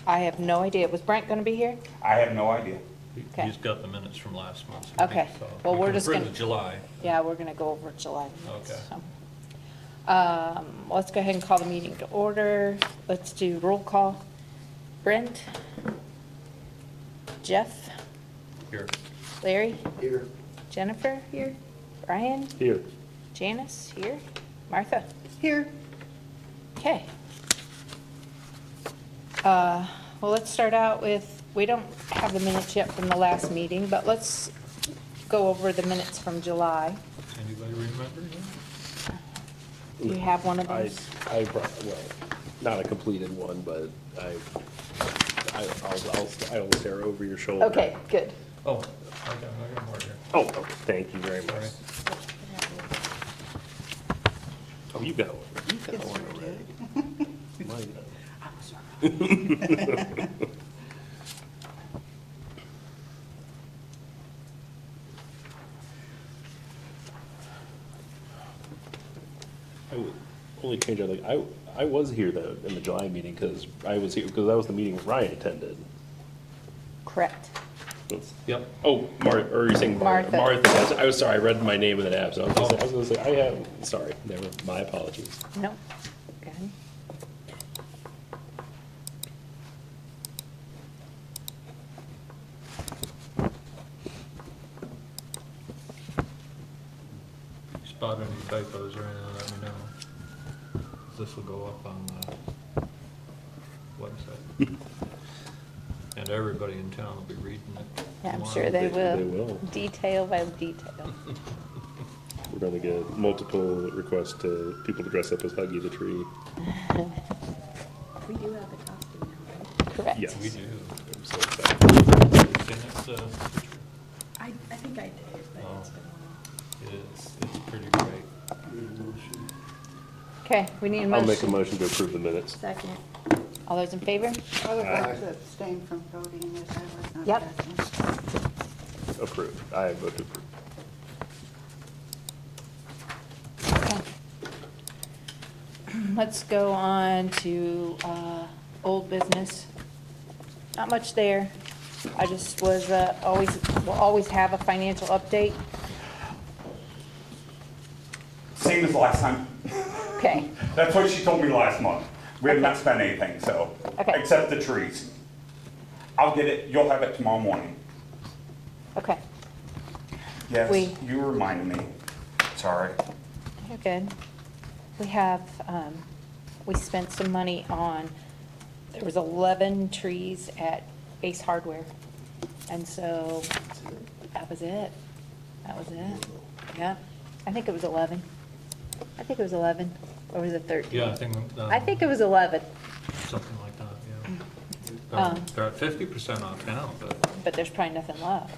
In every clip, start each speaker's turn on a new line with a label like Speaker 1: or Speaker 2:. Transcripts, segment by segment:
Speaker 1: I have no idea. Was Brent gonna be here?
Speaker 2: I have no idea.
Speaker 1: Okay.
Speaker 3: He's got the minutes from last month's
Speaker 1: Okay.
Speaker 3: meeting, so.
Speaker 1: Well,
Speaker 3: we
Speaker 1: we're
Speaker 3: can
Speaker 1: just
Speaker 3: approve
Speaker 1: gonna-
Speaker 3: the July.
Speaker 1: Yeah, we're gonna go over July minutes,
Speaker 3: Okay.
Speaker 1: so. Let's go ahead and call the meeting to order. Let's do roll call. Brent? Jeff?
Speaker 3: Here.
Speaker 1: Larry?
Speaker 4: Here.
Speaker 1: Jennifer here? Brian?
Speaker 4: Here.
Speaker 1: Janice here? Martha?
Speaker 5: Here.
Speaker 1: Okay. Well, let's start out with, we don't have the minutes yet from the last meeting, but let's go over the minutes from July.
Speaker 3: Anybody remember?
Speaker 1: Do you have one of
Speaker 4: I
Speaker 1: those?
Speaker 4: brought, well, not a completed one, but I'll stare over your shoulder.
Speaker 1: Okay, good.
Speaker 3: Oh, I got more here.
Speaker 4: Oh, okay, thank you very much.
Speaker 3: Sorry.
Speaker 4: Oh, you got one. You got one already. Mine. I would only change, I was here though in the July meeting because I was here, because that was the meeting Ryan attended.
Speaker 1: Correct.
Speaker 3: Yep.
Speaker 4: Oh, or you're saying
Speaker 1: Martha.
Speaker 4: Martha. Yes, I was sorry, I read my name in the absent. I was gonna say, I have, sorry, never, my apologies.
Speaker 1: No? Good.
Speaker 3: Spot any typos or anything, let me know. This will go up on the website. And everybody in town will be reading it.
Speaker 1: Yeah, I'm
Speaker 3: tomorrow.
Speaker 1: sure they will.
Speaker 4: They will.
Speaker 1: Detail by detail.
Speaker 4: We're gonna get multiple requests to people to dress up as Huggy the Tree.
Speaker 5: We do have the costume now, right?
Speaker 1: Correct.
Speaker 4: Yes.
Speaker 3: We do.
Speaker 4: I'm so excited.
Speaker 3: Seen it, picture?
Speaker 5: I think I did, but
Speaker 3: Oh.
Speaker 5: it's been a while.
Speaker 3: It's pretty great.
Speaker 1: Okay, we need a
Speaker 4: I'll make a
Speaker 1: motion.
Speaker 4: motion to approve the minutes.
Speaker 5: Second.
Speaker 1: All those in favor?
Speaker 5: I would
Speaker 4: Aye.
Speaker 5: like to abstain from voting as I was not
Speaker 1: Yep.
Speaker 5: present.
Speaker 4: Approved. I vote to approve.
Speaker 1: Okay. Let's go on to old business. Not much there. I just was we'll always have a financial update.
Speaker 2: Same as last time.
Speaker 1: Okay,
Speaker 2: That's what she told me last month. We have not spent anything, so,
Speaker 1: Okay.
Speaker 2: except the trees. I'll get it, you'll have it tomorrow morning.
Speaker 1: okay,
Speaker 2: Yes,
Speaker 1: We-
Speaker 2: you reminded me. Sorry.
Speaker 1: you're good. We have, we spent some money on, there was 11 trees at Ace Hardware. And so, that was it. That was it. Yeah, I think it was 11. I think it was 11, or was it 13?
Speaker 3: Yeah, I think.
Speaker 1: I think it was 11,
Speaker 3: Something like that, yeah.
Speaker 1: Um,
Speaker 3: They're at 50% off now, but
Speaker 1: but there's probably nothing left.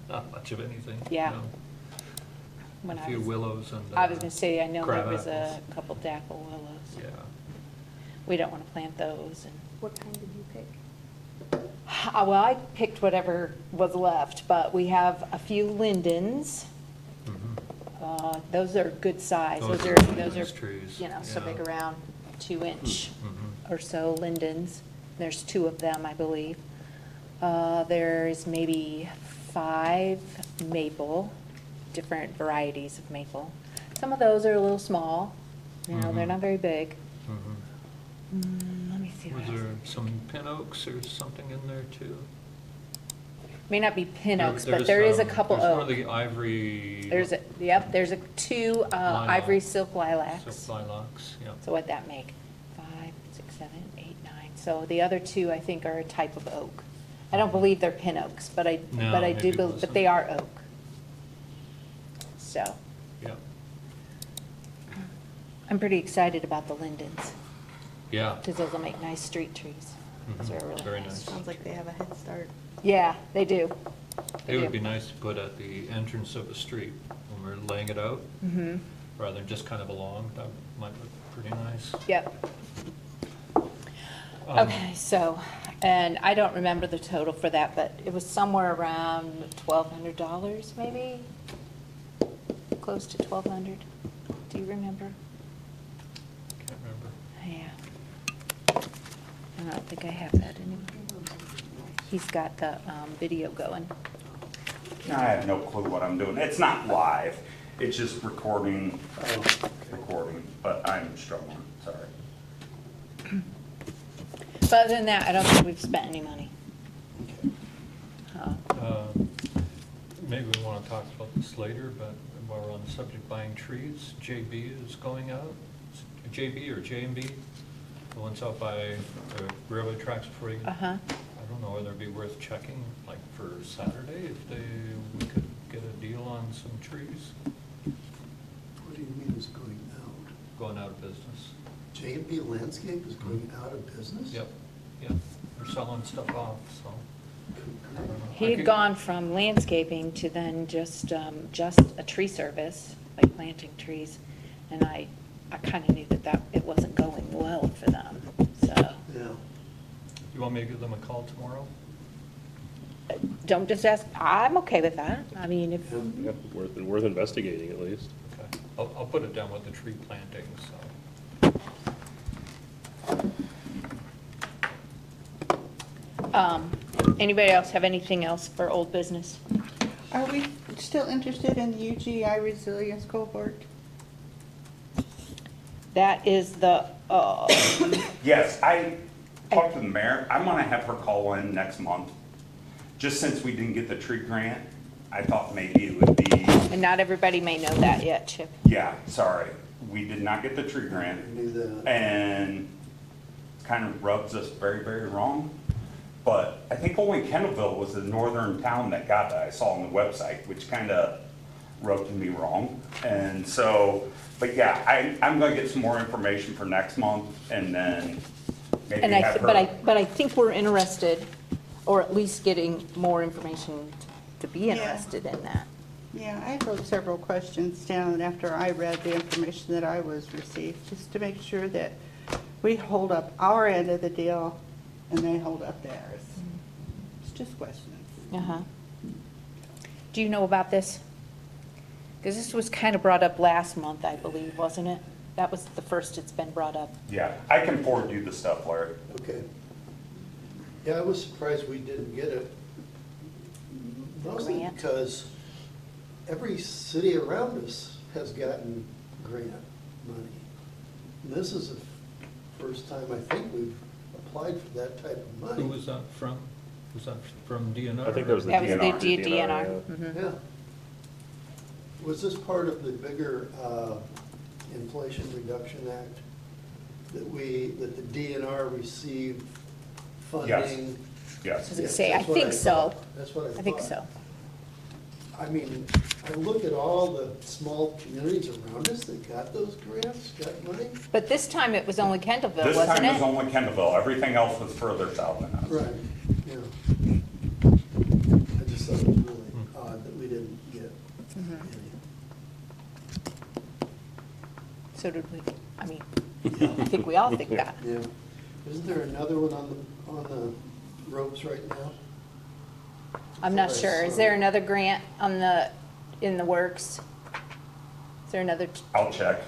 Speaker 3: not much of anything.
Speaker 1: Yeah.
Speaker 3: no.
Speaker 1: When
Speaker 3: A
Speaker 1: I
Speaker 3: few
Speaker 1: was-
Speaker 3: willows and.
Speaker 1: I was gonna say, I know there was a
Speaker 3: crab
Speaker 1: couple dapple willows.
Speaker 3: apples. Yeah.
Speaker 1: We don't wanna plant those, and,
Speaker 5: What kind did you pick?
Speaker 1: well, I picked whatever was left, but we have a few lindens.
Speaker 3: Mhm.
Speaker 1: Those are good size,
Speaker 3: Those
Speaker 1: those
Speaker 3: are
Speaker 1: are,
Speaker 3: really
Speaker 1: those
Speaker 3: nice
Speaker 1: are,
Speaker 3: trees,
Speaker 1: you know, so
Speaker 3: yeah.
Speaker 1: big, around 2-inch
Speaker 3: Mhm.
Speaker 1: or so lindens. There's 2 of them, I believe. There's maybe 5 maple, different varieties of maple. Some of those are a little small, you know, they're
Speaker 3: Mhm.
Speaker 1: not very big.
Speaker 3: Mhm.
Speaker 1: Let me see what
Speaker 3: Was
Speaker 1: else.
Speaker 3: there some pin oaks or something in there too?
Speaker 1: May not be pin oaks, but
Speaker 3: There's,
Speaker 1: there is a couple
Speaker 3: There's one of
Speaker 1: oak.
Speaker 3: the ivory.
Speaker 1: There's, there's 2
Speaker 3: Lilac.
Speaker 1: ivory silk lilacs.
Speaker 3: Silk lilacs, yeah.
Speaker 1: So what'd that make? 5, 6, 7, 8, 9. So the other 2, I think, are a type of oak. I don't believe they're pin oaks, but I
Speaker 3: No,
Speaker 1: do
Speaker 3: maybe it
Speaker 1: believe, but they
Speaker 3: wasn't.
Speaker 1: are oak. So
Speaker 3: Yeah,
Speaker 1: I'm pretty excited about the lindens,
Speaker 3: yeah.
Speaker 1: because those will make nice street trees. Those
Speaker 3: Mhm.
Speaker 1: are really
Speaker 3: Very
Speaker 1: nice.
Speaker 3: nice.
Speaker 5: Sounds like they have a head start.
Speaker 1: Yeah, they do. They
Speaker 3: It would
Speaker 1: do.
Speaker 3: be nice to put at the entrance of a street when we're laying it out,
Speaker 1: Mm-hmm,
Speaker 3: rather than just kind of along. That might look pretty nice.
Speaker 1: yep.
Speaker 3: Um,
Speaker 1: Okay, so, and I don't remember the total for that, but it was somewhere around $1,200 maybe? Close to 1,200. Do you remember?
Speaker 3: Can't remember.
Speaker 1: Yeah. I don't think I have that anymore. He's got the video going.
Speaker 2: I have no clue what I'm doing. It's not live. It's just recording, but I'm struggling, sorry.
Speaker 1: But other than that, I don't think we've spent any money.
Speaker 3: Maybe we want to talk about this later, but while we're on the subject of buying trees, JB is going out. JB or J&B, the ones out by the railway tracks before you get.
Speaker 1: Uh-huh.
Speaker 3: I don't know whether it'd be worth checking, like for Saturday, if we could get a deal on some trees
Speaker 6: What do you mean is going out?
Speaker 3: going out of business.
Speaker 6: J&B Landscape is going out of business?
Speaker 3: Yep, they're selling stuff off, so. I don't know.
Speaker 1: He
Speaker 3: I
Speaker 1: had
Speaker 3: could-
Speaker 1: gone from landscaping to then just a tree service, like planting trees. And I kind of knew that it wasn't going well for them, so.
Speaker 6: Yeah.
Speaker 3: You want me to give them a call tomorrow?
Speaker 1: Don't just ask, I'm okay with that. I mean, if,
Speaker 4: Yeah, worth investigating at least.
Speaker 3: Okay, I'll put it down with the tree planting, so.
Speaker 1: anybody else have anything else for old business?
Speaker 5: Are we still interested in the UGI Resilience Cohort?
Speaker 1: That is the,
Speaker 2: Yes, I talked to the mayor. I'm gonna have her call in next month. Just since we didn't get the tree grant, I thought maybe it would be,
Speaker 1: and not everybody may know that yet, Chip.
Speaker 2: yeah, sorry. We did not get the tree
Speaker 6: I
Speaker 2: grant
Speaker 6: knew that.
Speaker 2: and kind of rubs us very, very wrong. But I think only Kendallville was the northern town that got that I saw on the website, which kind of rubbed me wrong. And so, but yeah, I'm gonna get some more information for next month and then maybe
Speaker 1: And
Speaker 2: have her.
Speaker 1: but I think we're interested, or at least getting more information to be
Speaker 5: Yeah.
Speaker 1: interested in that.
Speaker 5: Yeah, I wrote several questions down after I read the information that I was received, just to make sure that we hold up our end of the deal and they hold up theirs. It's just questions.
Speaker 1: Uh-huh. Do you know about this? Because this was kind of brought up last month, I believe, wasn't it? That was the first it's been brought up.
Speaker 2: Yeah, I can forward you the stuff, Larry.
Speaker 6: Okay. Yeah, I was surprised we didn't get it. Mostly
Speaker 1: Grant.
Speaker 6: because every city around us has gotten grant money. And this is the first time I think we've applied for that type of money.
Speaker 3: Who was that from? Was that from DNR?
Speaker 4: I think that was the
Speaker 1: That was the
Speaker 4: DNR.
Speaker 1: DNR.
Speaker 4: yeah.
Speaker 1: Mhm.
Speaker 6: Yeah. Was this part of the bigger Inflation Reduction Act that that the DNR received funding?
Speaker 2: Yes.
Speaker 1: I was gonna
Speaker 6: Yes,
Speaker 1: say, I
Speaker 6: that's what
Speaker 1: think so.
Speaker 6: thought. That's what I thought.
Speaker 1: I think so.
Speaker 6: I mean, I look at all the small communities around us that got those grants, got money.
Speaker 1: But this time it was only Kendallville,
Speaker 2: This
Speaker 1: wasn't
Speaker 2: time it was
Speaker 1: it?
Speaker 2: only Kendallville. Everything else was further south than us.
Speaker 6: Right, yeah. I just thought it was really odd that we didn't get
Speaker 1: Mhm.
Speaker 6: any.
Speaker 1: So did we, I mean, I think we all think that.
Speaker 6: Yeah. Isn't there another one on the ropes right now?
Speaker 1: I'm not
Speaker 6: Thought I
Speaker 1: sure. Is
Speaker 6: saw
Speaker 1: there
Speaker 6: it.
Speaker 1: another grant in the works? Is there another,
Speaker 2: I'll check.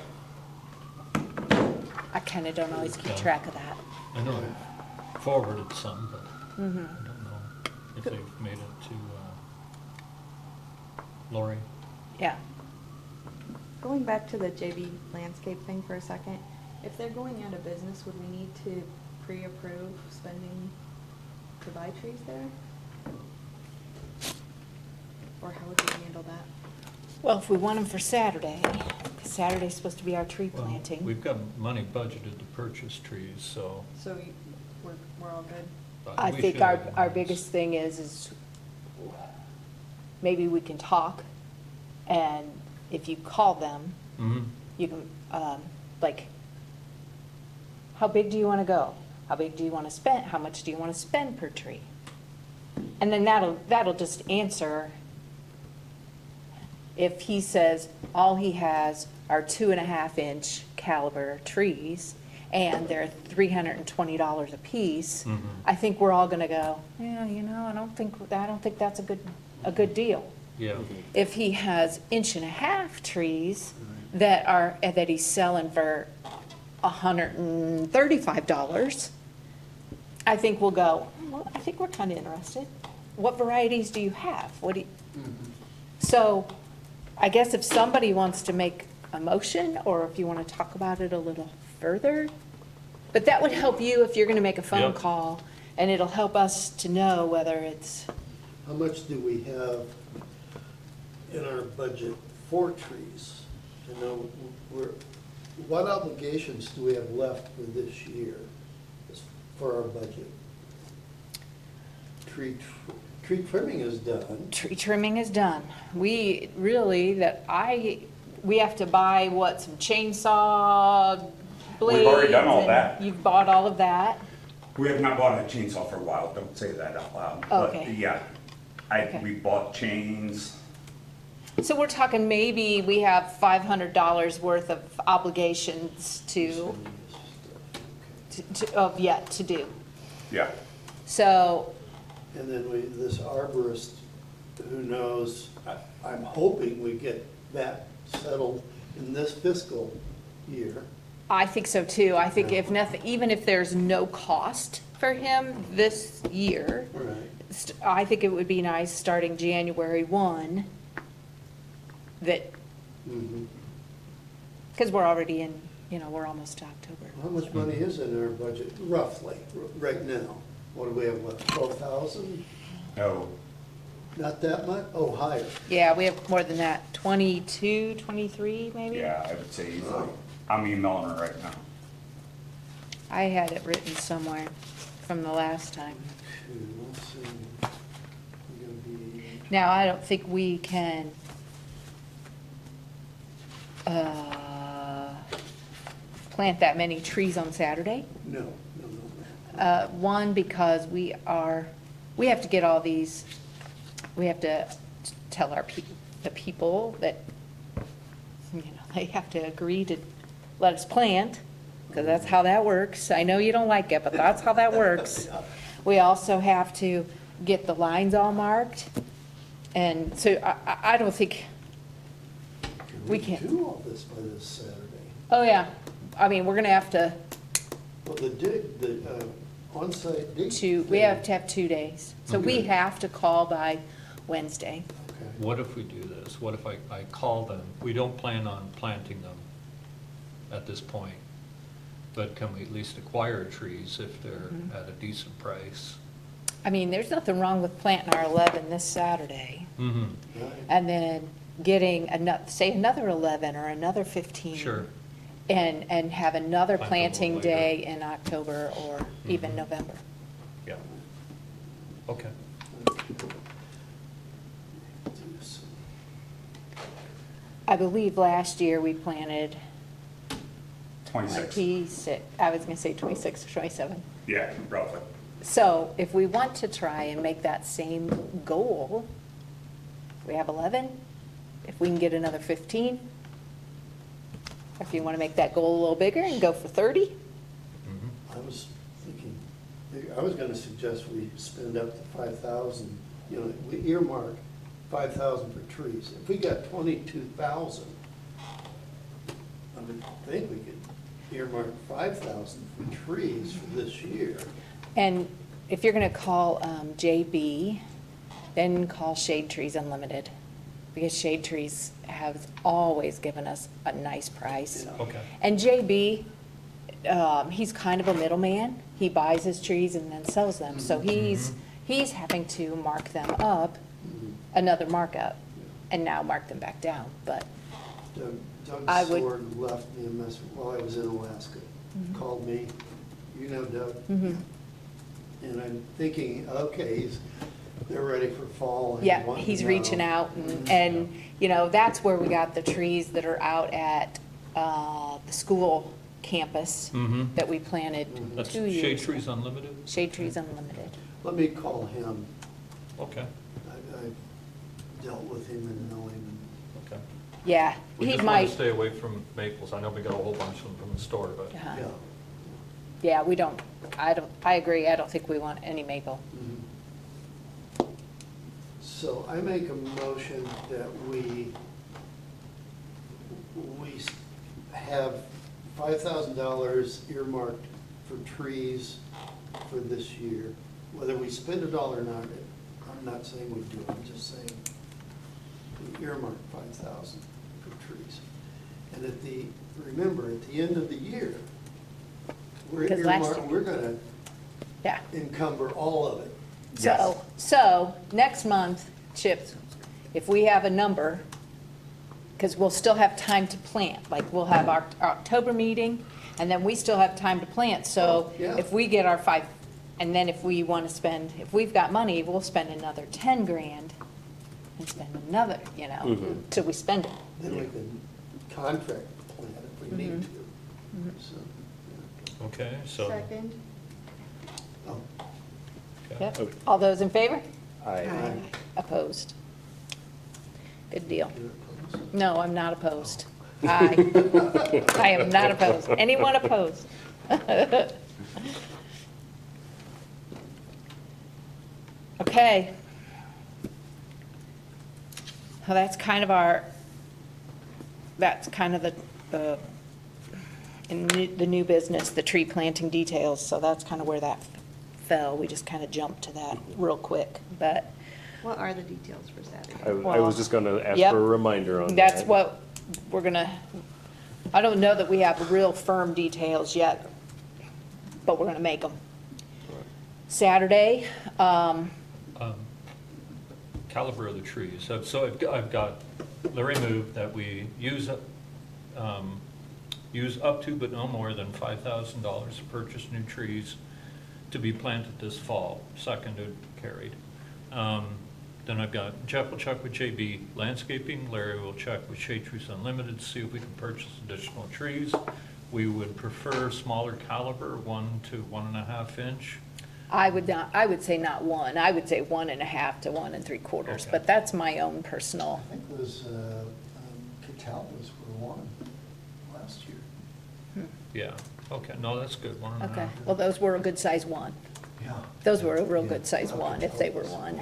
Speaker 1: I kind of don't always keep track of that.
Speaker 3: I know I forwarded some, but
Speaker 1: Mhm.
Speaker 3: I don't know if they've made it to Lori.
Speaker 1: Yeah.
Speaker 7: Going back to the JB landscape thing for a second, if they're going out of business, would we need to pre-approve spending to buy trees there? Or how would we handle that?
Speaker 1: Well, if we want them for Saturday, 'cause Saturday's supposed to be our tree
Speaker 3: Well,
Speaker 1: planting.
Speaker 3: We've got money budgeted to purchase trees, so.
Speaker 7: So we're all good?
Speaker 1: I
Speaker 3: we
Speaker 1: think
Speaker 3: should
Speaker 1: our
Speaker 3: have
Speaker 1: biggest thing is maybe we can talk, and if you call them,
Speaker 3: Mhm.
Speaker 1: you can, like, how big do you want to go? How big do you want to spend, how much do you want to spend per tree? And then that'll just answer, if he says all he has are 2.5-inch caliber trees, and they're $320 a piece,
Speaker 3: Mhm.
Speaker 1: I think we're all gonna go, yeah, I don't think that's a good deal.
Speaker 3: Yeah,
Speaker 1: If he has 1.5-inch trees that he's selling for $135, I think we'll go, well, I think we're kind of interested. What varieties do you have? What do you, so I guess if somebody wants to make a motion, or if you want to talk about it a little further, but that would help you if you're going to make a phone
Speaker 3: Yep.
Speaker 1: call, and it'll help us to know whether it's,
Speaker 6: How much do we have in our budget for trees? You know, what obligations do we have left for this year for our budget? Tree trimming is done.
Speaker 1: tree trimming is done. We really, we have to buy, what, some chainsaw blades?
Speaker 2: We've already done all
Speaker 1: and
Speaker 2: that.
Speaker 1: You've bought all of that?
Speaker 2: We have not bought a chainsaw for a while, don't say that out loud.
Speaker 1: Okay.
Speaker 2: But yeah,
Speaker 1: Okay.
Speaker 2: we bought chains.
Speaker 1: So we're talking maybe we have $500 worth of obligations of yet to do.
Speaker 2: Yeah,
Speaker 1: So,
Speaker 6: And then this arborist, who knows, I'm hoping we get that settled in this fiscal year.
Speaker 1: I think so too. I think if nothing, even if there's no cost for him this year,
Speaker 6: Right.
Speaker 1: I think it would be nice, starting January 1, that,
Speaker 6: Mhm.
Speaker 1: because we're already in, we're almost to October.
Speaker 6: How much money is in our budget roughly, right now? What do we have left, 12,000?
Speaker 2: no,
Speaker 6: Not that much? Oh, higher.
Speaker 1: Yeah, we have more than that, 22, 23 maybe?
Speaker 2: yeah, I would say easily. I'm emailing her right now.
Speaker 1: I had it written somewhere from the last time.
Speaker 6: Let's see. We're gonna be,
Speaker 1: Now, I don't think we can plant that many trees on Saturday.
Speaker 6: no.
Speaker 1: One, because we have to get all these, we have to tell the people that, they have to agree to let us plant, because that's how that works. I know you don't like it, but that's how that works. We also have to get the lines all marked, and so I don't think, we can't.
Speaker 6: Do all this by this Saturday.
Speaker 1: Oh, yeah, I mean, we're gonna have to,
Speaker 6: Well, the on-site dig.
Speaker 1: we have to have 2 days. So we
Speaker 6: Okay.
Speaker 1: have to call by Wednesday.
Speaker 6: Okay.
Speaker 3: What if we do this? What if I call them? We don't plan on planting them at this point, but can we at least acquire trees if they're at a decent price?
Speaker 1: I mean, there's nothing wrong with planting our 11 this Saturday,
Speaker 3: Mm-hmm.
Speaker 6: Right.
Speaker 1: and then getting another 11 or another 15.
Speaker 3: Sure.
Speaker 1: And have another
Speaker 3: Plant them a
Speaker 1: planting
Speaker 3: little later.
Speaker 1: day in October or even
Speaker 3: Mhm.
Speaker 1: November.
Speaker 3: Yeah. Okay.
Speaker 6: Do some-
Speaker 1: I believe last year we planted
Speaker 2: 26.
Speaker 1: 26, I was gonna say 26 or 27.
Speaker 2: Yeah, roughly.
Speaker 1: So if we want to try and make that same goal, we have 11, if we can get another 15, if you want to make that goal a little bigger and go for 30,
Speaker 3: Mhm.
Speaker 6: I was thinking, I was gonna suggest we spend up to 5,000, we earmark 5,000 for trees. If we got 22,000, I would think we could earmark 5,000 for trees for this year.
Speaker 1: and if you're going to call JB, then call Shade Trees Unlimited, because Shade Trees has always given us a nice price.
Speaker 3: Okay.
Speaker 1: And JB, he's kind of a middleman. He buys his trees and then sells them. So he's having to mark them up, another markup, and now mark them back down. But
Speaker 6: Doug
Speaker 1: I would-
Speaker 6: Sword left me a message while I was in Alaska, called me, you know Doug? And I'm thinking, okay, they're ready for fall. and
Speaker 1: yeah,
Speaker 6: want to
Speaker 1: he's
Speaker 6: know.
Speaker 1: reaching out and, that's where we got the trees that are out at the school campus
Speaker 3: Mhm.
Speaker 1: that we planted
Speaker 3: That's
Speaker 1: 2 years.
Speaker 3: Shade
Speaker 1: ago.
Speaker 3: Trees Unlimited?
Speaker 1: Shade Trees Unlimited.
Speaker 6: Let me call him.
Speaker 3: Okay,
Speaker 6: I dealt with him and know him.
Speaker 3: okay.
Speaker 1: Yeah,
Speaker 3: We
Speaker 1: he
Speaker 3: just want
Speaker 1: might,
Speaker 3: to stay away from maples. I know we got a whole bunch of them from the store, but.
Speaker 1: uh-huh.
Speaker 6: Yeah.
Speaker 1: Yeah, we don't, I agree, I don't think we want any maple.
Speaker 6: So I make a motion that we have $5,000 earmarked for trees for this year, whether we spend it all or not, I'm not saying we do, I'm just saying we earmark 5,000 for trees. And remember, at the end of the year, we're
Speaker 1: Because last year-
Speaker 6: we're gonna
Speaker 1: Yeah.
Speaker 6: encumber all of it.
Speaker 1: So next month, Chip, if we have a number, because we'll still have time to plant, like we'll have our October meeting, and then we still have time to plant. So
Speaker 6: Oh, yeah.
Speaker 1: if we get our 5, and then if we want to spend, if we've got money, we'll spend another 10 grand and spend another, till we spend it.
Speaker 6: Then we can contract plant if we need to. So,
Speaker 3: Okay, so.
Speaker 7: Second.
Speaker 6: yeah. Oh,
Speaker 3: okay.
Speaker 1: Yep. All those in favor?
Speaker 4: I,
Speaker 1: Opposed? Good deal.
Speaker 6: you're opposed?
Speaker 1: No, I'm not opposed. I am not opposed. Anyone opposed? Okay. Well, that's kind of the new business, the tree planting details, so that's kind of where that fell. We just kind of jumped to that real quick, but
Speaker 7: What are the details for Saturday?
Speaker 4: I was just gonna ask
Speaker 1: Yep.
Speaker 4: for a reminder on that.
Speaker 1: that's what we're gonna, I don't know that we have real firm details yet, but we're gonna make them. Saturday,
Speaker 3: Caliber of the trees. So I've got Larry moved that we use up to but no more than $5,000 to purchase new trees to be planted this fall. Seconded, carried. Then I've got Jeff will check with JB Landscaping, Larry will check with Shade Trees Unlimited to see if we can purchase additional trees. We would prefer smaller caliber, 1 to 1.5 inch.
Speaker 1: I would say not 1, I would say 1.5 to 1 3/4,
Speaker 3: Okay.
Speaker 1: but that's my own personal.
Speaker 6: I think it was, Catalpas were one last year.
Speaker 3: Yeah, okay, no, that's good, 1.5.
Speaker 1: Okay, well, those were a good size 1.
Speaker 6: Yeah.
Speaker 1: Those were a real good size 1, if they were 1,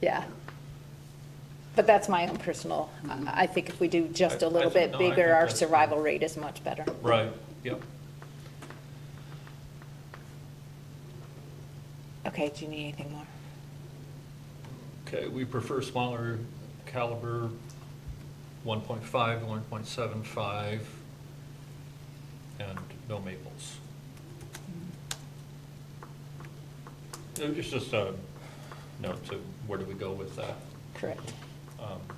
Speaker 1: yeah. But that's my own personal, I think if we do just a little bit
Speaker 3: I
Speaker 1: bigger,
Speaker 3: think
Speaker 1: our
Speaker 3: that's
Speaker 1: survival rate is much better.
Speaker 3: Right, yep.
Speaker 1: Okay, do you need anything more?
Speaker 3: Okay, we prefer smaller caliber, 1.5 to 1.75, and no maples. It's just a note to where do we go with that
Speaker 1: Correct.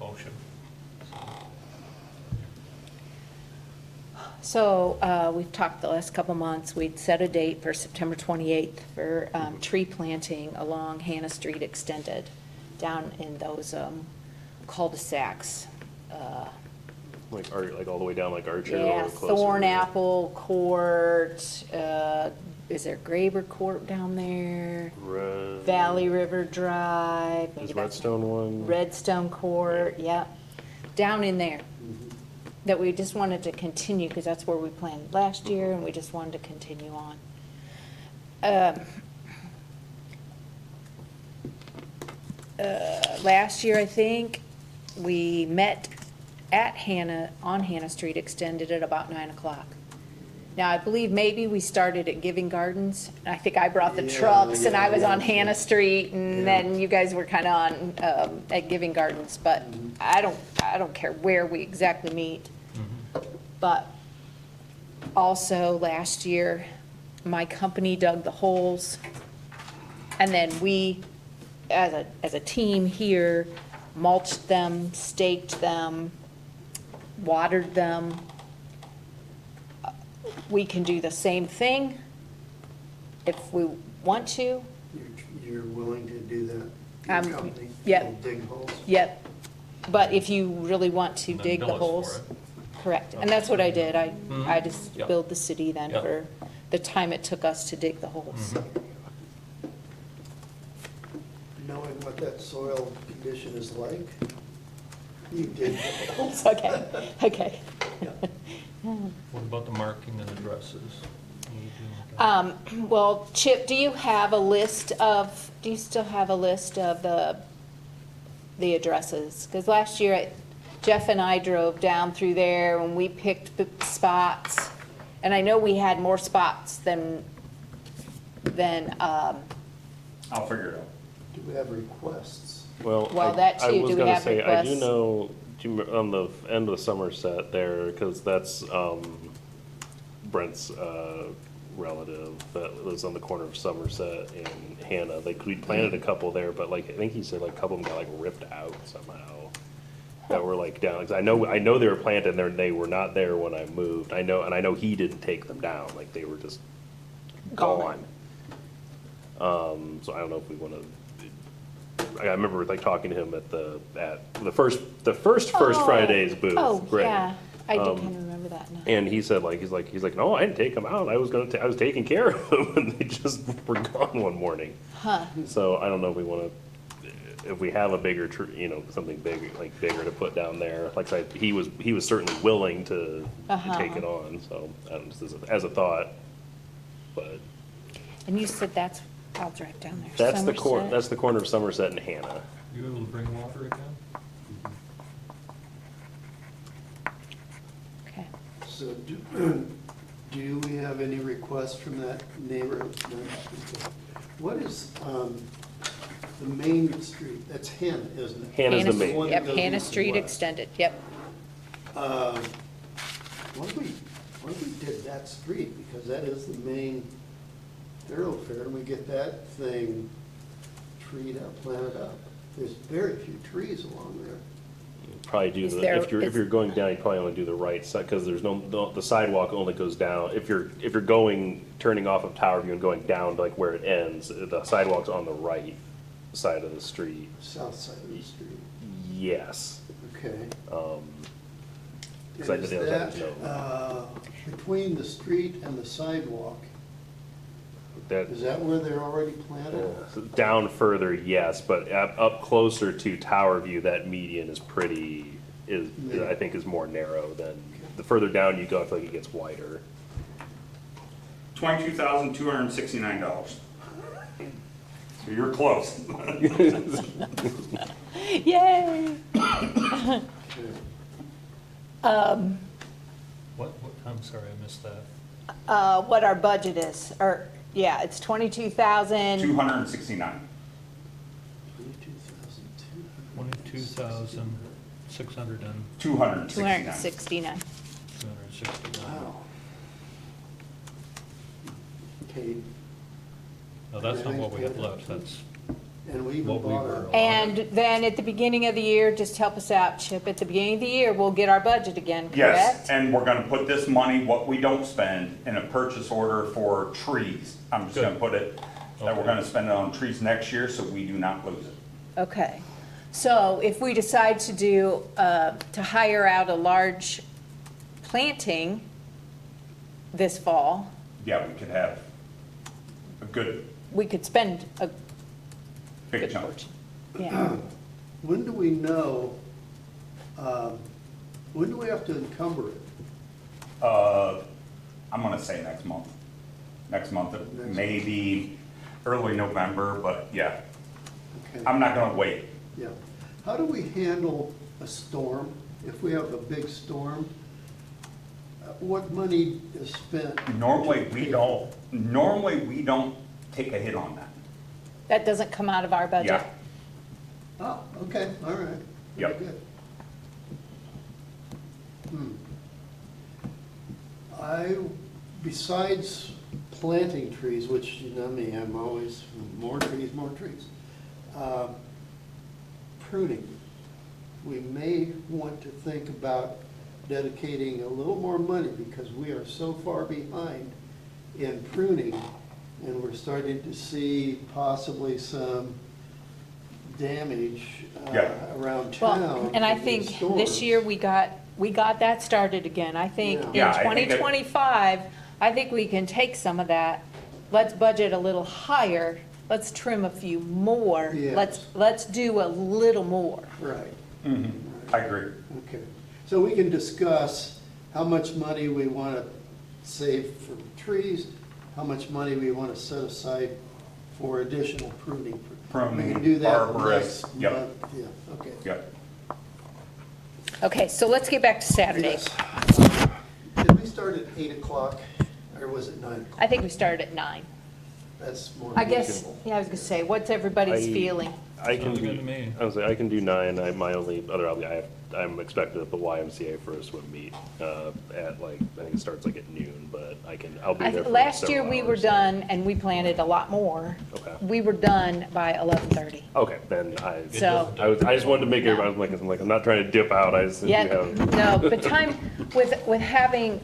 Speaker 3: motion.
Speaker 1: So we've talked the last couple months, we'd set a date for September 28th for tree planting along Hannah Street Extended, down in those cul-de-sacs.
Speaker 4: Like all the way down like Archer
Speaker 1: Yeah,
Speaker 4: or closer.
Speaker 1: Thornapple Court, is there Graber Court down there? Valley River Drive. maybe
Speaker 4: Is
Speaker 1: that's-
Speaker 4: Redstone one?
Speaker 1: Redstone Court, yeah, down in there. That we just wanted to continue, because that's where we planned last year, and we just wanted to continue on. Last year, I think, we met at Hannah, on Hannah Street Extended at about 9 o'clock. Now, I believe maybe we started at Giving Gardens. I think I brought the
Speaker 6: Yeah,
Speaker 1: trucks, and I was
Speaker 6: yeah,
Speaker 1: on
Speaker 6: yeah.
Speaker 1: Hannah Street, and
Speaker 6: Yeah.
Speaker 1: then you guys were kind of on, at Giving Gardens, but I don't care where we exactly meet. But also, last year, my company dug the holes, and then we, as a team here, mulched them, staked them, watered them. We can do the same thing if we want to.
Speaker 6: You're willing to do that? Your company?
Speaker 1: yep.
Speaker 6: will dig holes?
Speaker 1: Yep. But if you really want to
Speaker 3: And then
Speaker 1: dig the
Speaker 3: bill us
Speaker 1: holes.
Speaker 3: for it.
Speaker 1: Correct, and that's what I did. I
Speaker 3: Mhm.
Speaker 1: just
Speaker 3: Yep.
Speaker 1: billed the city then
Speaker 3: Yep.
Speaker 1: for the time it took us to dig the holes.
Speaker 3: Mhm.
Speaker 6: Knowing what that soil condition is like, you dig the holes.
Speaker 1: Okay, okay.
Speaker 3: What about the marking and addresses? What do you do with that?
Speaker 1: Well, Chip, do you have a list of, do you still have a list of the addresses? Because last year, Jeff and I drove down through there and we picked the spots. And I know we had more spots than then,
Speaker 2: I'll figure it out.
Speaker 6: Do we have requests?
Speaker 4: Well,
Speaker 1: Well, that
Speaker 4: I
Speaker 1: too.
Speaker 4: was
Speaker 1: Do we
Speaker 4: gonna
Speaker 1: have
Speaker 4: say, I do
Speaker 1: requests?
Speaker 4: know, on the end of Somerset there, because that's Brent's relative that lives on the corner of Somerset and Hannah. We planted a couple there, but like, I think he said like a couple of them got like ripped out somehow. That were like down, 'cause I know they were planted there, they were not there when I moved. I know he didn't take them down, like they were just gone. So I don't know if we wanna, I remember like talking to him at the first
Speaker 1: Oh.
Speaker 4: Friday's booth.
Speaker 1: Oh,
Speaker 4: Greg.
Speaker 1: yeah, I do
Speaker 4: Um,
Speaker 1: kind of remember that now.
Speaker 4: And he said like, he's like, no, I didn't take them out. I was taking care of them and they just were gone one morning.
Speaker 1: Huh,
Speaker 4: So I don't know if we wanna, if we have a bigger tree, something big, like bigger to put down there. Like I said, he was certainly willing to take it on, so, I don't, just as a thought. But
Speaker 1: and you said that's, I'll drive down there.
Speaker 4: that's
Speaker 1: Somerset?
Speaker 4: that's the corner of Somerset and Hannah.
Speaker 3: You able to bring water again?
Speaker 1: Okay.
Speaker 6: So do we have any requests from that neighborhood? No? Okay. What is the main street? That's Hannah, isn't it?
Speaker 4: Hannah's the
Speaker 1: Hannah-
Speaker 4: main.
Speaker 6: one
Speaker 1: Yep,
Speaker 6: that goes
Speaker 1: Hannah
Speaker 6: east and
Speaker 1: Street
Speaker 6: west.
Speaker 1: Extended, yep.
Speaker 6: What if we did that street, because that is the main thoroughfare, and we get that thing treed up, planted up. There's very few trees along there.
Speaker 4: Probably do
Speaker 1: Is
Speaker 4: the,
Speaker 1: there-
Speaker 4: if you're
Speaker 1: is-
Speaker 4: going down, you probably only do the right side, because there's the sidewalk only goes down. If you're turning off of Tower View and going down to like where it ends, the sidewalk's on the right side of the street.
Speaker 6: South side of the street.
Speaker 4: Yes.
Speaker 6: Okay.
Speaker 4: 'Cause I
Speaker 6: And
Speaker 4: did
Speaker 6: is
Speaker 4: the other
Speaker 6: that,
Speaker 4: side,
Speaker 6: between the street and the sidewalk, is that where they're already planted?
Speaker 4: Down further, yes, but up closer to Tower View, that median is I think is more narrow than, the further down you go, I feel like it gets wider.
Speaker 2: $22,269. So you're close.
Speaker 1: Yay!
Speaker 3: What, I'm sorry, I missed that.
Speaker 1: What our budget is, or, yeah, it's 22,000.
Speaker 2: 269.
Speaker 3: 22,600 and
Speaker 2: 269.
Speaker 1: 269.
Speaker 3: 269.
Speaker 6: Wow. Okay,
Speaker 3: No, that's not what we have left, that's
Speaker 6: and we even
Speaker 3: what we
Speaker 6: bought
Speaker 3: were.
Speaker 6: a,
Speaker 1: And then at the beginning of the year, just help us out, Chip, at the beginning of the year, we'll get our budget again,
Speaker 2: Yes,
Speaker 1: correct?
Speaker 2: and we're gonna put this money, what we don't spend, in a purchase order for trees. I'm just gonna
Speaker 3: Good.
Speaker 2: put it, that we're
Speaker 3: Okay.
Speaker 2: gonna spend it on trees next year, so we do not lose it.
Speaker 1: Okay. So if we decide to do, to hire out a large planting this fall,
Speaker 2: Yeah, we could have a good,
Speaker 1: we could spend a
Speaker 2: big
Speaker 1: good
Speaker 2: chunk.
Speaker 1: portion. Yeah.
Speaker 6: when do we know, when do we have to encumber it?
Speaker 2: I'm gonna say next month. Next month,
Speaker 6: Next
Speaker 2: maybe early November, but yeah,
Speaker 6: Okay.
Speaker 2: I'm not gonna wait.
Speaker 6: Yeah. How do we handle a storm? If we have a big storm, what money is spent?
Speaker 2: Normally,
Speaker 6: to
Speaker 2: we
Speaker 6: pay?
Speaker 2: don't take a hit on that.
Speaker 1: That doesn't come out of our budget?
Speaker 2: Yeah,
Speaker 6: Oh, okay, all right. Very
Speaker 2: Yep.
Speaker 6: good. Besides planting trees, which, you know me, I'm always, more trees, more trees. Pruning. We may want to think about dedicating a little more money because we are so far behind in pruning, and we're starting to see possibly some damage
Speaker 2: Yeah.
Speaker 6: around
Speaker 1: Well,
Speaker 6: town.
Speaker 1: and I
Speaker 6: from
Speaker 1: think
Speaker 6: these
Speaker 1: this
Speaker 6: storms.
Speaker 1: year we got that started again. I think in
Speaker 2: Yeah, I think that-
Speaker 1: 2025, I think we can take some of that. Let's budget a little higher. Let's trim a few more.
Speaker 6: Yes.
Speaker 1: Let's do a little more.
Speaker 6: Right,
Speaker 2: I agree.
Speaker 6: okay. So we can discuss how much money we want to save for trees, how much money we want to set aside for additional pruning.
Speaker 2: Pruning,
Speaker 6: We can do that
Speaker 2: arborist,
Speaker 6: next
Speaker 2: yep.
Speaker 6: month. Yeah, okay.
Speaker 2: Yep.
Speaker 1: Okay, so let's get back to Saturday.
Speaker 6: Yes. Did we start at 8 o'clock, or was it 9 o'clock?
Speaker 1: I think we started at 9.
Speaker 6: That's more.
Speaker 1: I guess,
Speaker 6: reasonable.
Speaker 1: yeah, I was gonna say, what's everybody's
Speaker 4: I-
Speaker 1: feeling?
Speaker 4: I can
Speaker 3: Sounds
Speaker 4: do,
Speaker 3: good to me.
Speaker 4: I was like, I can do 9. My only other, I'm expected at the YMCA for a swim meet, at like, I think it starts like at noon, but I'll be there for
Speaker 1: Last year,
Speaker 4: several
Speaker 1: we were
Speaker 4: hours.
Speaker 1: done, and we planted a lot more.
Speaker 4: Okay.
Speaker 1: We were done by 11:30.
Speaker 4: Okay, then
Speaker 1: So-
Speaker 4: I just wanted to make it, I'm like, I'm not trying to dip out, I just, you
Speaker 1: Yeah,
Speaker 4: have.
Speaker 1: no, but time, with having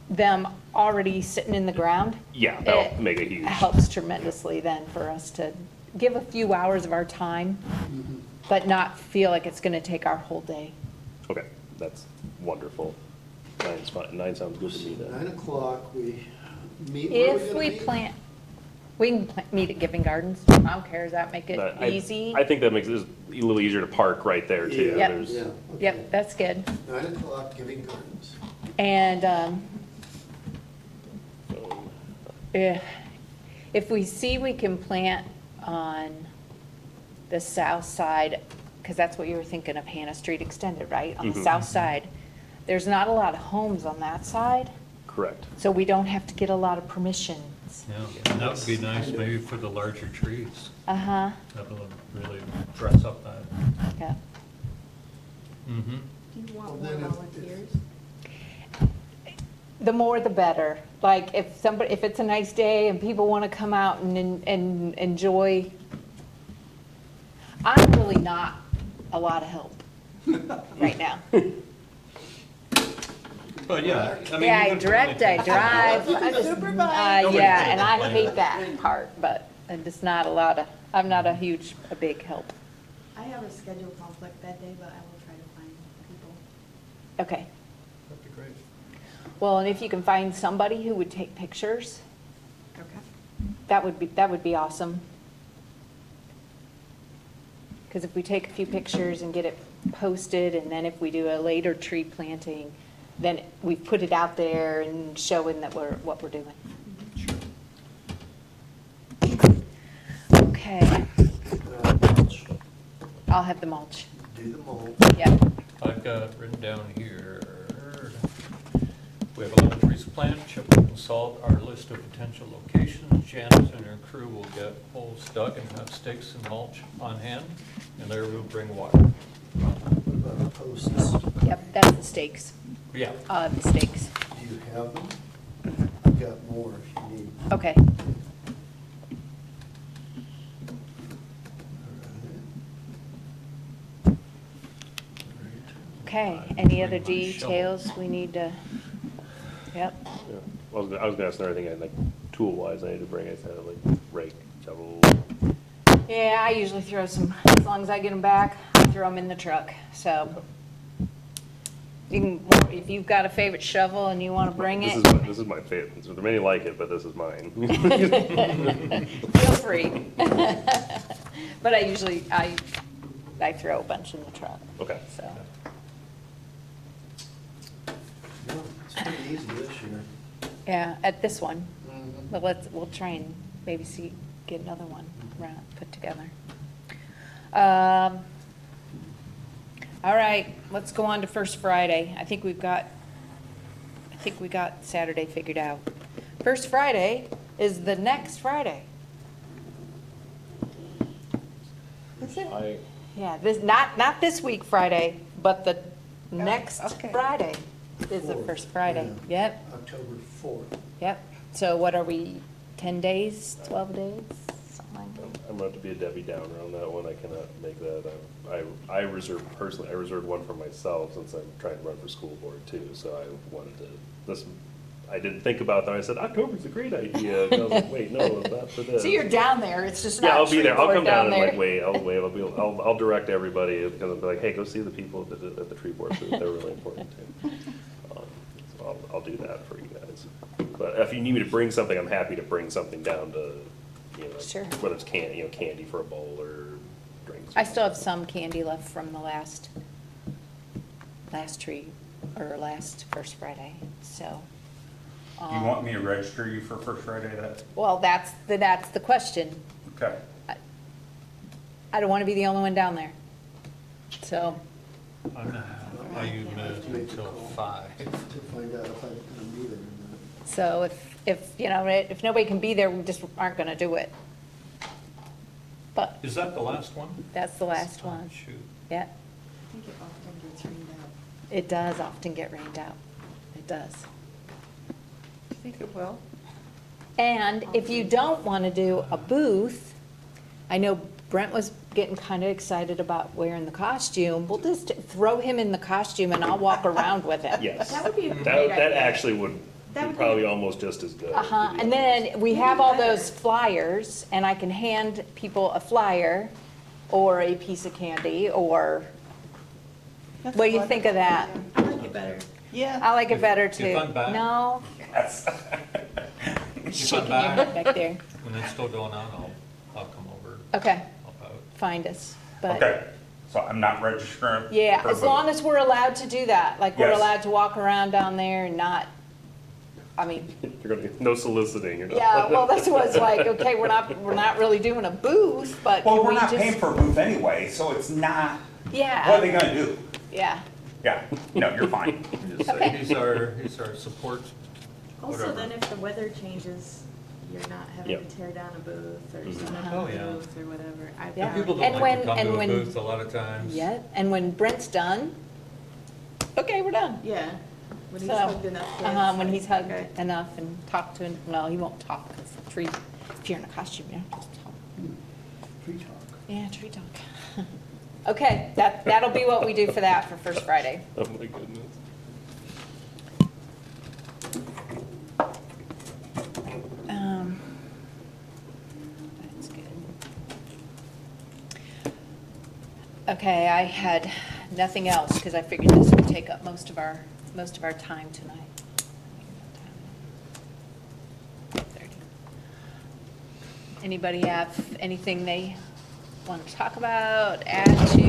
Speaker 1: them already sitting in the ground.
Speaker 4: Yeah, that'll
Speaker 1: it
Speaker 4: make a huge.
Speaker 1: Helps tremendously then for us to give a few hours of our time, but not feel like it's gonna take our whole day.
Speaker 4: Okay, that's wonderful. 9's fine, 9 sounds good to me then.
Speaker 6: 9 o'clock, we meet. Where are
Speaker 1: If
Speaker 6: gonna
Speaker 1: we
Speaker 6: meet?
Speaker 1: plant, we can meet at Giving Gardens. I don't care, does that make it
Speaker 4: But
Speaker 1: easy?
Speaker 4: I think that makes it a little easier to park right there too.
Speaker 6: Yeah,
Speaker 1: Yep.
Speaker 4: There's-
Speaker 6: yeah, okay.
Speaker 1: Yep, that's good.
Speaker 6: 9 o'clock, Giving Gardens.
Speaker 1: And, if we see we can plant on the south side, because that's what you were thinking of, Hannah Street Extended, right? On the
Speaker 4: Mhm.
Speaker 1: south side, there's not a lot of homes on that side,
Speaker 4: Correct.
Speaker 1: so we don't have to get a lot of permissions.
Speaker 3: Yeah, and that would be nice maybe for the larger trees.
Speaker 1: Uh-huh,
Speaker 3: That will really dress up that.
Speaker 1: yeah.
Speaker 3: Mm-hmm.
Speaker 7: Do you want
Speaker 6: Well,
Speaker 7: more
Speaker 6: then if-
Speaker 7: volunteers?
Speaker 1: The more the better. Like, if it's a nice day and people want to come out and enjoy, I'm really not a lot of help right now.
Speaker 3: But yeah, I mean.
Speaker 1: Yeah, I
Speaker 3: you could
Speaker 1: direct,
Speaker 3: probably
Speaker 1: I
Speaker 3: take-
Speaker 1: drive,
Speaker 3: Nobody
Speaker 1: yeah,
Speaker 3: takes
Speaker 1: and I
Speaker 3: the
Speaker 1: hate
Speaker 3: plan.
Speaker 1: that part, but I'm just not a lot of, I'm not a big help.
Speaker 7: I have a schedule conflict that day, but I will try to find people.
Speaker 1: Okay,
Speaker 3: That'd be great.
Speaker 1: well, and if you can find somebody who would take pictures,
Speaker 7: Okay.
Speaker 1: that would be awesome. Because if we take a few pictures and get it posted, and then if we do a later tree planting, then we've put it out there and showing that what we're doing. Okay,
Speaker 6: Mulch.
Speaker 1: I'll have the mulch,
Speaker 6: Do the mulch.
Speaker 1: yeah.
Speaker 3: I've got written down here, we have 11 trees planted, chip and salt, our list of potential locations. Janice and her crew will get holes dug and have stakes and mulch on hand, and Larry will bring water.
Speaker 6: What about the posts?
Speaker 1: Yep, that's the stakes,
Speaker 3: Yeah.
Speaker 1: the stakes.
Speaker 6: Do you have them? I've got more if you need.
Speaker 1: Okay, okay, any other
Speaker 3: Bring my shovel.
Speaker 1: details we need to, yep.
Speaker 4: Yeah. I was gonna ask another thing, like tool wise, I need to bring, I said like rake, shovel.
Speaker 1: Yeah, I usually throw some, as long as I get them back, I throw them in the truck, so. You can, if you've got a favorite shovel and you want to bring it,
Speaker 4: This is my favorite. There are many like it, but this is mine.
Speaker 1: feel free. But I throw a bunch in the truck,
Speaker 4: Okay.
Speaker 1: so.
Speaker 6: No, it's pretty easy this year.
Speaker 1: Yeah, at this one,
Speaker 6: Mhm.
Speaker 1: but we'll try and maybe get another one put together. All right, let's go on to First Friday. I think we got Saturday figured out. First Friday is the next Friday.
Speaker 5: Is it?
Speaker 1: Yeah, not this week Friday, but the next
Speaker 5: okay.
Speaker 1: Friday is the first Friday.
Speaker 6: Yeah.
Speaker 1: Yep,
Speaker 6: October 4th.
Speaker 1: yep. So what are we, 10 days, 12 days? Something like that.
Speaker 4: I'm going to have to be a Debbie Downer on that one. I cannot make that. I reserved one for myself since I'm trying to run for school board too. So I wanted to, I didn't think about that. I said, October's a great idea. And I was like, wait, no, it's not for this.
Speaker 1: So you're down there, it's just
Speaker 4: Yeah,
Speaker 1: not
Speaker 4: I'll be there. I'll
Speaker 1: Shreveport
Speaker 4: come down and
Speaker 1: there.
Speaker 4: like wait. I'll direct everybody because I'll be like, hey, go see the people at the tree board booth. They're really important too. So I'll do that for you guys. But if you need me to bring something, I'm happy to bring something down to,
Speaker 1: Sure.
Speaker 4: whether it's candy for a bowl or drinks.
Speaker 1: I still have some candy left from the last tree, or last First Friday, so.
Speaker 2: Do you want me to register you for First Friday that?
Speaker 1: Well, that's the question.
Speaker 2: Okay.
Speaker 1: I don't want to be the only one down there, so.
Speaker 3: I use it until 5.
Speaker 6: To find out if I'm gonna meet it or not.
Speaker 1: So if if, you know, if nobody can be there, we just aren't gonna do it. But
Speaker 3: Is that the last one?
Speaker 1: that's the last
Speaker 3: Oh,
Speaker 1: one.
Speaker 3: Shoot.
Speaker 1: Yeah,
Speaker 7: I think it often gets rained out.
Speaker 1: it does often get rained out. It does.
Speaker 5: You think it will?
Speaker 1: And if you don't want to do a booth, I know Brent was getting kind of excited about wearing the costume. We'll just throw him in the costume and I'll walk around with him.
Speaker 4: Yes.
Speaker 7: That would be a great
Speaker 4: That
Speaker 7: idea.
Speaker 4: actually would
Speaker 7: That
Speaker 4: be
Speaker 7: would be-
Speaker 4: probably almost just as good. to
Speaker 1: Uh-huh,
Speaker 4: be
Speaker 1: and
Speaker 4: honest.
Speaker 1: then we have all those flyers and I can hand people a flyer or a piece of candy or,
Speaker 5: That's
Speaker 1: what do you
Speaker 5: a
Speaker 1: think of that?
Speaker 7: I like it better.
Speaker 5: Yeah.
Speaker 1: I like it better
Speaker 3: If
Speaker 1: too.
Speaker 3: I'm back?
Speaker 1: No,
Speaker 2: Yes.
Speaker 1: shaking your
Speaker 3: back-
Speaker 1: head back there.
Speaker 3: When it's still going on, I'll come over,
Speaker 1: Okay,
Speaker 3: help out.
Speaker 1: find us. But
Speaker 2: Okay, so I'm not registering?
Speaker 1: yeah,
Speaker 2: for
Speaker 1: as
Speaker 2: both.
Speaker 1: long as we're allowed to do that, like we're
Speaker 2: Yes.
Speaker 1: allowed to walk around down there and not, I mean,
Speaker 4: You're gonna, no soliciting, you're not.
Speaker 1: yeah, well, that's what's like, okay, we're not really doing a booth, but
Speaker 2: Well,
Speaker 1: can
Speaker 2: we're
Speaker 1: we
Speaker 2: not paying
Speaker 1: just,
Speaker 2: for a booth anyway, so it's not, what are
Speaker 1: yeah,
Speaker 2: they gonna do?
Speaker 1: yeah.
Speaker 2: Yeah, no, you're fine.
Speaker 3: Just say,
Speaker 1: Okay.
Speaker 3: he's our support,
Speaker 7: Also,
Speaker 3: whatever.
Speaker 7: then if the weather changes, you're not having
Speaker 4: Yep.
Speaker 7: to tear down a booth or
Speaker 4: Mhm.
Speaker 7: set up
Speaker 3: Oh,
Speaker 7: a
Speaker 3: yeah.
Speaker 7: booth or whatever.
Speaker 1: Yeah.
Speaker 3: And people
Speaker 1: And
Speaker 3: don't
Speaker 1: when-
Speaker 3: like to come
Speaker 1: and
Speaker 3: to a
Speaker 1: when-
Speaker 3: booth a lot of times.
Speaker 1: Yeah, and when Brent's done, okay, we're done.
Speaker 7: Yeah, when he's
Speaker 1: So,
Speaker 7: hugged enough kids.
Speaker 1: when he's hugged
Speaker 7: okay.
Speaker 1: enough and talked to him, well, he won't talk because the tree, if you're in a costume, you don't just talk.
Speaker 6: Tree talk.
Speaker 1: Yeah, tree talk. Okay, that'll be what we do for that for First Friday.
Speaker 4: Oh, my goodness.
Speaker 1: That's good. Okay, I had nothing else because I figured this would take up most of our time tonight. 8:30. Anybody have anything they want to talk about, add to?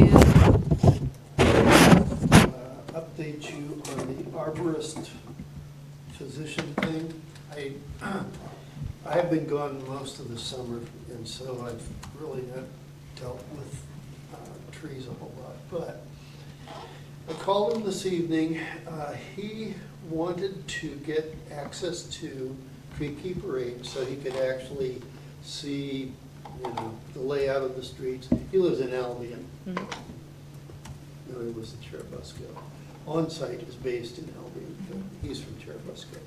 Speaker 6: Update you on the arborist position thing. I've been gone most of the summer, and so I've really not dealt with trees a whole lot. But I called him this evening. He wanted to get access to Tree Keeper 8 so he could actually see, the layout of the streets. He lives in Albion. No, he was in Cherubusco. On-site is based in Albion, but he's from Cherubusco.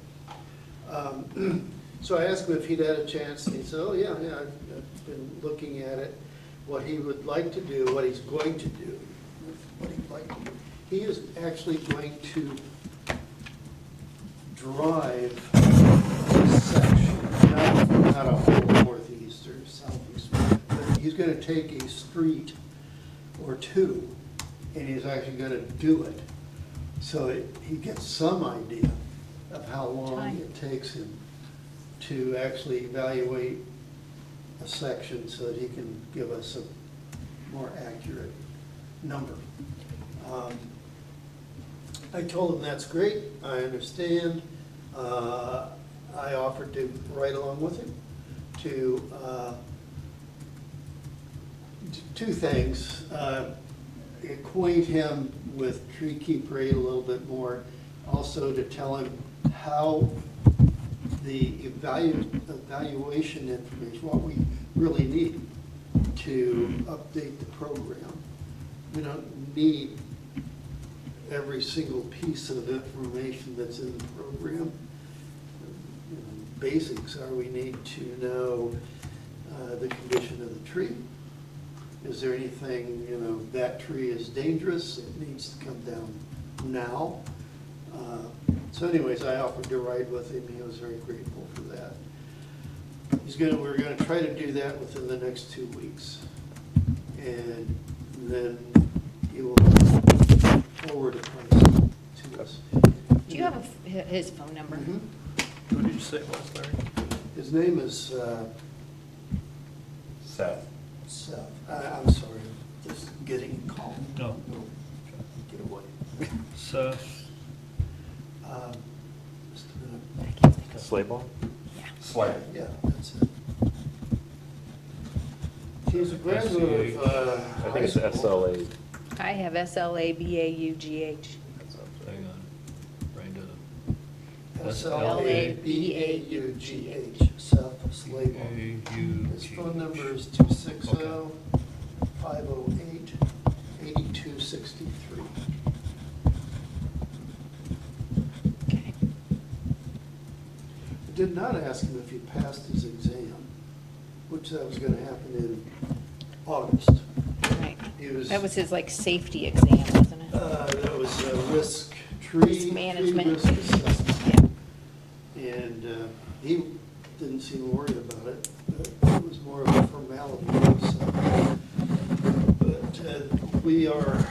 Speaker 6: So I asked him if he'd had a chance, and he said, oh, yeah, I've been looking at it. What he would like to do, what he's going to do, what he'd like to do, he is actually going to drive a section, not a whole northeast or southeast, but he's gonna take a street or two, and he's actually gonna do it. So he gets some idea of how long
Speaker 1: Time.
Speaker 6: it takes him to actually evaluate a section so that he can give us a more accurate number. I told him that's great, I understand. I offered to ride along with him to two things. Acquaint him with Tree Keeper 8 a little bit more, also to tell him how the evaluation information, what we really need to update the program. We don't need every single piece of information that's in the program. Basics are we need to know the condition of the tree. Is there anything, that tree is dangerous, it needs to come down now. So anyways, I offered to ride with him, he was very grateful for that. We're gonna try to do that within the next 2 weeks. And then he will forward a price to us.
Speaker 1: Do you have his phone number?
Speaker 6: Mhm.
Speaker 3: Who did you say it was, Larry?
Speaker 6: His name is
Speaker 2: Seth.
Speaker 6: Seth. I'm sorry, just getting called.
Speaker 3: No.
Speaker 6: Get away.
Speaker 3: Seth,
Speaker 6: Just a minute.
Speaker 1: I can't think of-
Speaker 4: Sleigh ball?
Speaker 2: Slay.
Speaker 6: Yeah, that's it. He's a graduate of
Speaker 4: I
Speaker 6: high
Speaker 4: think it's
Speaker 6: school.
Speaker 4: SLA.
Speaker 1: I have SLABAUGH.
Speaker 3: hang on, Brenda.
Speaker 6: S-L-A-B-A-U-G-H, Seth Slabaughg. His phone number is 260-508-8263.
Speaker 1: Okay.
Speaker 6: I did not ask him if he passed his exam, which that was gonna happen in August.
Speaker 1: Right.
Speaker 6: He was,
Speaker 1: That was his like safety exam, wasn't it?
Speaker 6: that was tree
Speaker 1: Risk management.
Speaker 6: risk assessment. And he didn't seem worried about it. It was more of a formality. So. But we are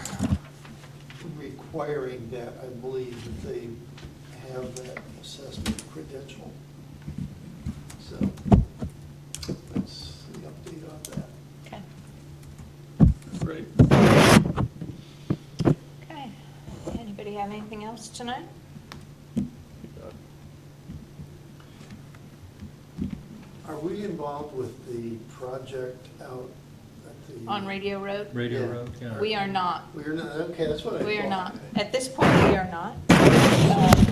Speaker 6: requiring that, I believe, that they have that assessment credential. So that's the update on that.
Speaker 1: Okay.
Speaker 3: Great.
Speaker 1: Okay. Anybody have anything else tonight?
Speaker 6: Are we involved with the project out at the?
Speaker 1: On Radio Road?
Speaker 3: Radio
Speaker 6: Yeah.
Speaker 3: Road, yeah.
Speaker 1: We are not.
Speaker 6: We're not, okay, that's what I thought.
Speaker 1: We are not. At this point, we are not.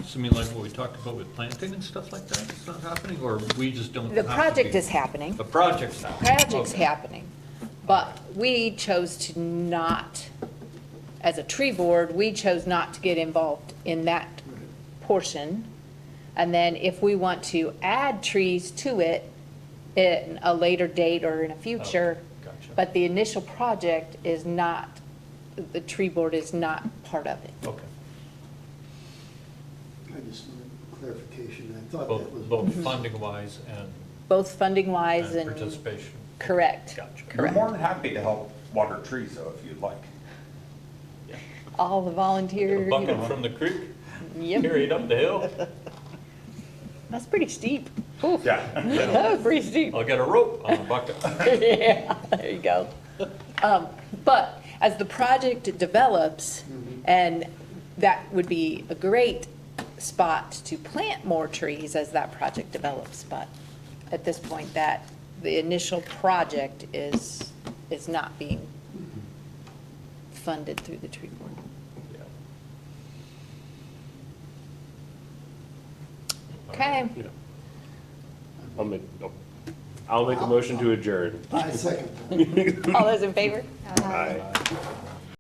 Speaker 3: So you mean like what we talked about with planting and stuff like that, it's not happening, or we just don't have
Speaker 1: The
Speaker 3: to
Speaker 1: project
Speaker 3: be-
Speaker 1: is happening.
Speaker 3: The project's happening.
Speaker 1: Project's
Speaker 3: Okay.
Speaker 1: happening. But we chose to not, as a tree board, we chose not to get involved in that portion. And then if we want to add trees to it in a later date or in a future,
Speaker 3: Gotcha.
Speaker 1: but the initial project is not, the tree board is not part of it.
Speaker 3: Okay.
Speaker 6: I just wanted clarification. I thought that was.
Speaker 3: Both funding wise
Speaker 1: Both funding wise
Speaker 3: and
Speaker 1: and.
Speaker 3: participation.
Speaker 1: Correct.
Speaker 3: Gotcha.
Speaker 2: We're more
Speaker 1: Correct.
Speaker 2: than happy to help water trees though, if you'd like.
Speaker 1: All the volunteer.
Speaker 3: A bucket from the creek,
Speaker 1: Yep.
Speaker 3: carry it up the hill.
Speaker 1: That's pretty steep. Oof.
Speaker 2: Yeah.
Speaker 1: That was pretty steep.
Speaker 3: I'll get a rope on a bucket.
Speaker 1: Yeah, there you go. But as the project develops, and that would be a great spot to plant more trees as that project develops, but at this point, that, the initial project is not being funded through the tree board. Okay,
Speaker 4: Yeah. I'll make a motion to adjourn.
Speaker 6: I second that.
Speaker 1: all those in favor?
Speaker 4: Aye.